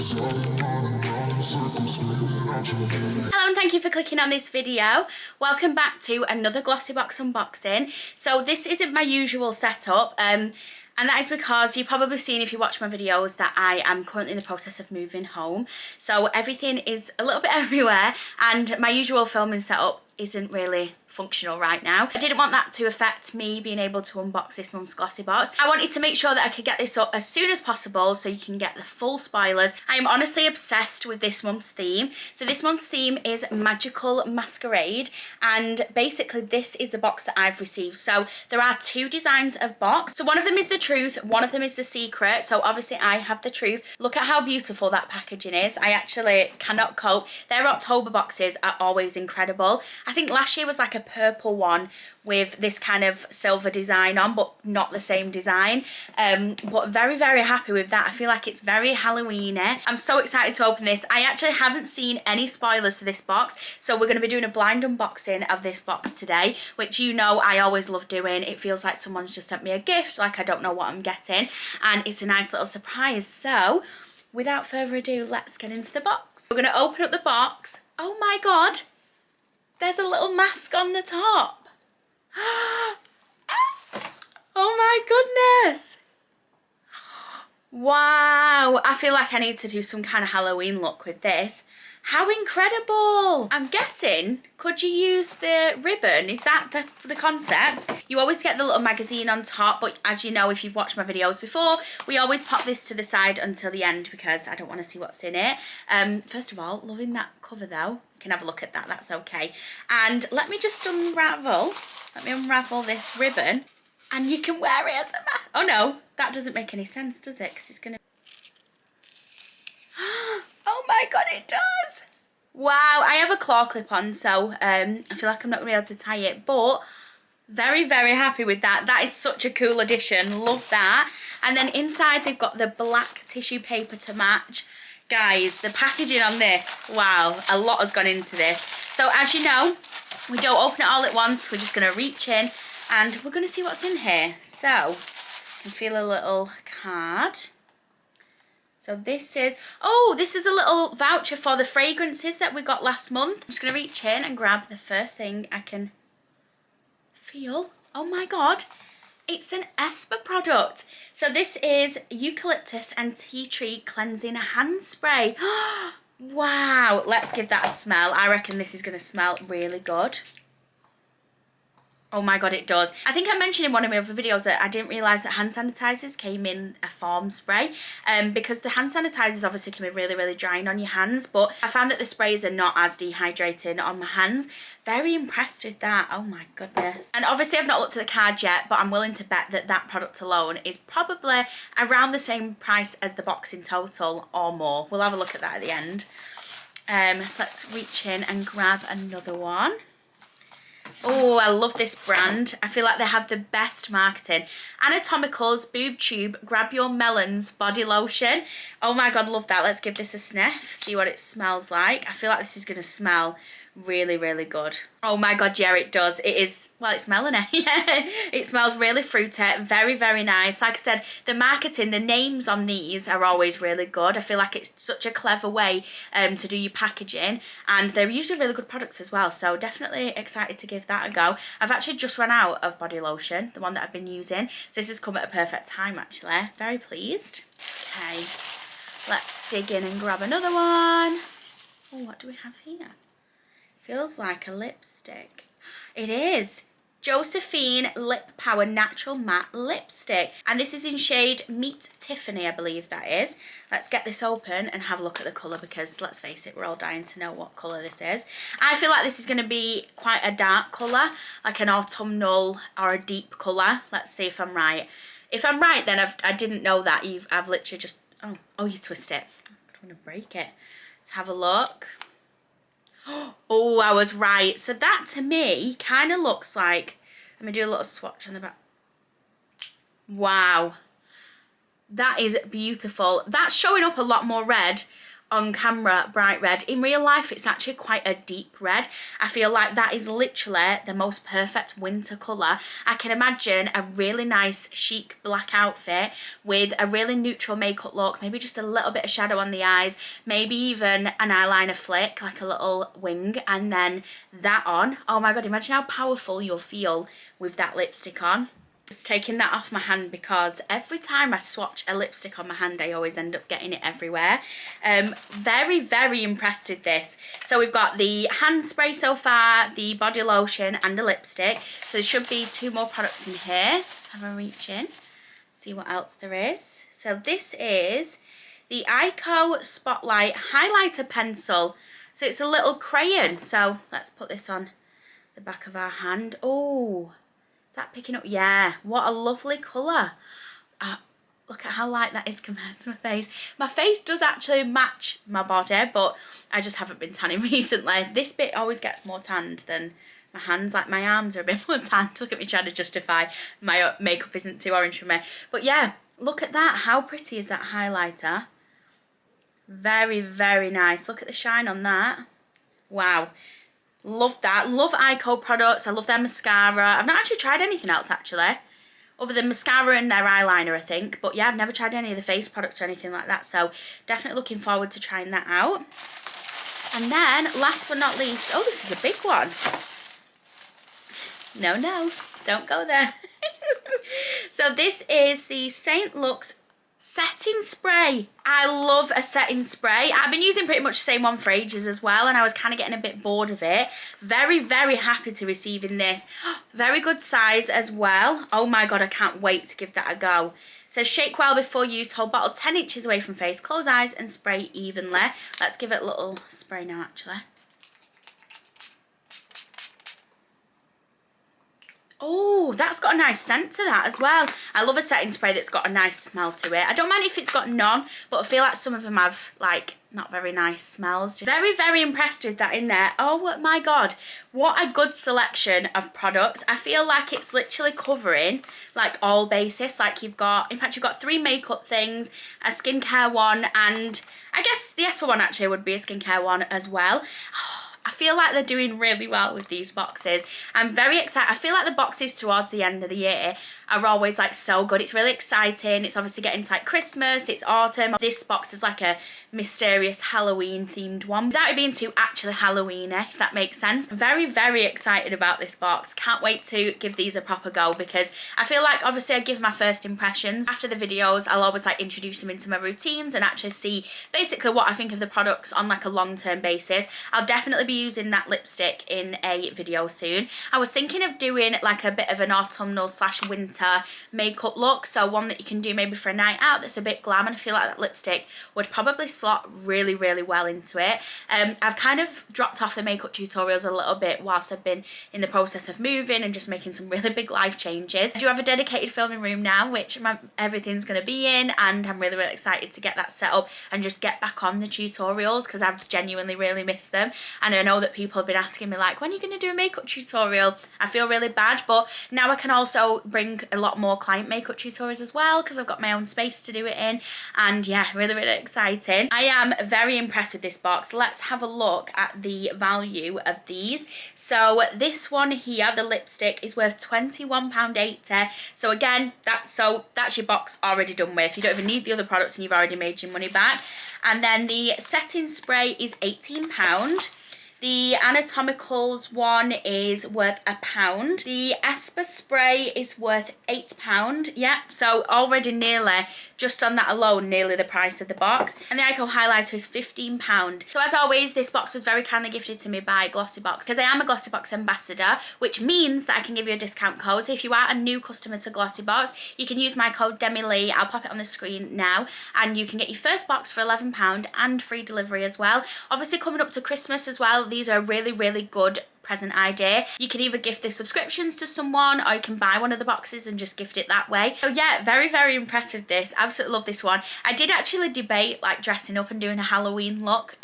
Hello and thank you for clicking on this video. Welcome back to another Glossybox unboxing. So this isn't my usual setup and that is because you've probably seen if you watch my videos that I am currently in the process of moving home. So everything is a little bit everywhere and my usual filming setup isn't really functional right now. I didn't want that to affect me being able to unbox this month's Glossybox. I wanted to make sure that I could get this up as soon as possible so you can get the full spoilers. I am honestly obsessed with this month's theme. So this month's theme is Magical Masquerade, and basically this is the box that I've received. So there are two designs of box. So one of them is the truth, one of them is the secret. So obviously I have the truth. Look at how beautiful that packaging is. I actually cannot cope. Their October boxes are always incredible. I think last year was like a purple one with this kind of silver design on, but not the same design. But very, very happy with that. I feel like it's very Halloween-y. I'm so excited to open this. I actually haven't seen any spoilers to this box, so we're going to be doing a blind unboxing of this box today, which you know I always love doing. It feels like someone's just sent me a gift, like I don't know what I'm getting, and it's a nice little surprise. So without further ado, let's get into the box. We're going to open up the box. Oh my god, there's a little mask on the top. Oh my goodness. Wow, I feel like I need to do some kind of Halloween look with this. How incredible. I'm guessing, could you use the ribbon? Is that the concept? You always get the little magazine on top, but as you know, if you've watched my videos before, we always pop this to the side until the end because I don't want to see what's in it. First of all, loving that cover though. You can have a look at that, that's okay. And let me just unravel this ribbon and you can wear it as a mask. Oh no, that doesn't make any sense, does it? Because it's gonna... Oh my god, it does! Wow, I have a claw clip on, so I feel like I'm not going to be able to tie it, but very, very happy with that. That is such a cool addition, love that. And then inside they've got the black tissue paper to match. Guys, the packaging on this, wow, a lot has gone into this. So as you know, we don't open it all at once, we're just going to reach in and we're going to see what's in here. So, you can feel a little card. So this is, oh, this is a little voucher for the fragrances that we got last month. I'm just going to reach in and grab the first thing I can feel. Oh my god, it's an Esper product. So this is Eucalyptus and Tea Tree Cleansing Hand Spray. Wow, let's give that a smell. I reckon this is going to smell really good. Oh my god, it does. I think I mentioned in one of my other videos that I didn't realise that hand sanitizers came in a foam spray because the hand sanitizers obviously can be really, really drying on your hands, but I found that the sprays are not as dehydrating on my hands. Very impressed with that. Oh my goodness. And obviously I've not looked at the card yet, but I'm willing to bet that that product alone is probably around the same price as the box in total or more. We'll have a look at that at the end. So let's reach in and grab another one. Oh, I love this brand. I feel like they have the best marketing. Anatomicals Boob Tube Grab Your Melons Body Lotion. Oh my god, love that. Let's give this a sniff, see what it smells like. I feel like this is going to smell really, really good. Oh my god, yeah, it does. It is, well, it's melony. It smells really fruity, very, very nice. Like I said, the marketing, the names on these are always really good. I feel like it's such a clever way to do your packaging, and they're usually really good products as well, so definitely excited to give that a go. I've actually just run out of body lotion, the one that I've been using, so this has come at a perfect time actually. Very pleased. Okay, let's dig in and grab another one. Oh, what do we have here? Feels like a lipstick. It is Josephine Lip Power Natural Matte Lipstick, and this is in shade Meet Tiffany, I believe that is. Let's get this open and have a look at the colour because let's face it, we're all dying to know what colour this is. I feel like this is going to be quite a dark colour, like an autumnal or a deep colour. Let's see if I'm right. If I'm right, then I didn't know that. I've literally just, oh, you twist it. I don't want to break it. Let's have a look. Oh, I was right. So that to me kind of looks like, let me do a little swatch on the back. Wow, that is beautiful. That's showing up a lot more red on camera bright red. In real life it's actually quite a deep red. I feel like that is literally the most perfect winter colour. I can imagine a really nice chic black outfit with a really neutral makeup look, maybe just a little bit of shadow on the eyes, maybe even an eyeliner flick, like a little wing, and then that on. Oh my god, imagine how powerful you'll feel with that lipstick on. Just taking that off my hand because every time I swatch a lipstick on my hand I always end up getting it everywhere. Very, very impressed with this. So we've got the hand spray so far, the body lotion and a lipstick. So there should be 2 more products in here. Let's have a reach in, see what else there is. So this is the Ico Spotlight Highlighter Pencil. So it's a little crayon. So let's put this on the back of our hand. Oh, is that picking up? Yeah, what a lovely colour. Look at how light that is compared to my face. My face does actually match my body, but I just haven't been tanning recently. This bit always gets more tanned than my hands. Like my arms are a bit more tanned. Look at me trying to justify my makeup isn't too orange for me. But yeah, look at that. How pretty is that highlighter? Very, very nice. Look at the shine on that. Wow. Love that. Love Ico products. I love their mascara. I've not actually tried anything else actually, other than mascara and their eyeliner, I think. But yeah, I've never tried any of the face products or anything like that. So definitely looking forward to trying that out. And then last but not least, oh, this is a big one. No, don't go there. So this is the St. Luxe setting spray. I love a setting spray. I've been using pretty much the same one for ages as well, and I was kind of getting a bit bored of it. Very, very happy to receiving this. Very good size as well. Oh my god, I can't wait to give that a go. So shake well before use, hold bottle 10 inches away from face, close eyes and spray evenly. Let's give it a little spray now actually. Oh, that's got a nice scent to that as well. I love a setting spray that's got a nice smell to it. I don't mind if it's got none, but I feel like some of them have like not very nice smells. Very, very impressed with that in there. Oh my god, what a good selection of products. I feel like it's literally covering like all bases. Like you've got, in fact you've got 3 makeup things, a skincare one, and I guess the Esper one actually would be a skincare one as well. I feel like they're doing really well with these boxes. I'm very excited. I feel like the boxes towards the end of the year are always like so good. It's really exciting. It's obviously getting to like Christmas, it's autumn. This box is like a mysterious Halloween themed one without it being too actually Halloween-y, if that makes sense. Very, very excited about this box. Can't wait to give these a proper go because I feel like obviously I give my first impressions. After the videos, I'll always like introduce them into my routines and actually see basically what I think of the products on like a long-term basis. I'll definitely be using that lipstick in a video soon. I was thinking of doing like a bit of an autumnal / winter makeup look, so one that you can do maybe for a night out that's a bit glam, and I feel like that lipstick would probably slot really, really well into it. I've kind of dropped off the makeup tutorials a little bit whilst I've been in the process of moving and just making some really big life changes. I do have a dedicated filming room now which everything's going to be in, and I'm really, really excited to get that set up and just get back on the tutorials because I've genuinely really missed them. And I know that people have been asking me like, when are you going to do a makeup tutorial? I feel really bad, but now I can also bring a lot more client makeup tutorials as well because I've got my own space to do it in, and yeah, really, really exciting. I am very impressed with this box. Let's have a look at the value of these. So this one here, the lipstick, is worth £21.80. So again, that's your box already done with. You don't even need the other products and you've already made your money back. And then the setting spray is £18. The Anatomicals one is worth £1. The Esper spray is worth £8. Yeah, so already nearly, just on that alone, nearly the price of the box. And the Ico highlighter is £15. So as always, this box was very kindly gifted to me by Glossybox because I am a Glossybox ambassador, which means that I can give you a discount code. So if you are a new customer to Glossybox, you can use my code Demi-Lee. I'll pop it on the screen now, and you can get your first box for £11 and free delivery as well. Obviously coming up to Christmas as well, these are a really, really good present idea. You can either gift the subscriptions to someone or you can buy one of the boxes and just gift it that way. So yeah, very, very impressed with this. Absolutely love this one. I did actually debate like dressing up and doing a Halloween look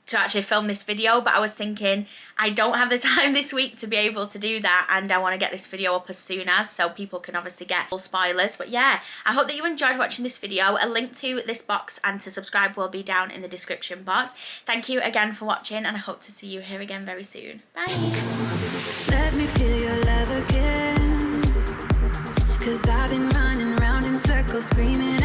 to actually film this video, but I was thinking I don't have the time this week to be able to do that, and I want to get this video up as soon as, so people can obviously get full spoilers. But yeah, I hope that you enjoyed watching this video. A link to this box and to subscribe will be down in the description box. Thank you again for watching, and I hope to see you here again very soon. Bye. Let me feel your love again, 'cause I've been running round in circles screaming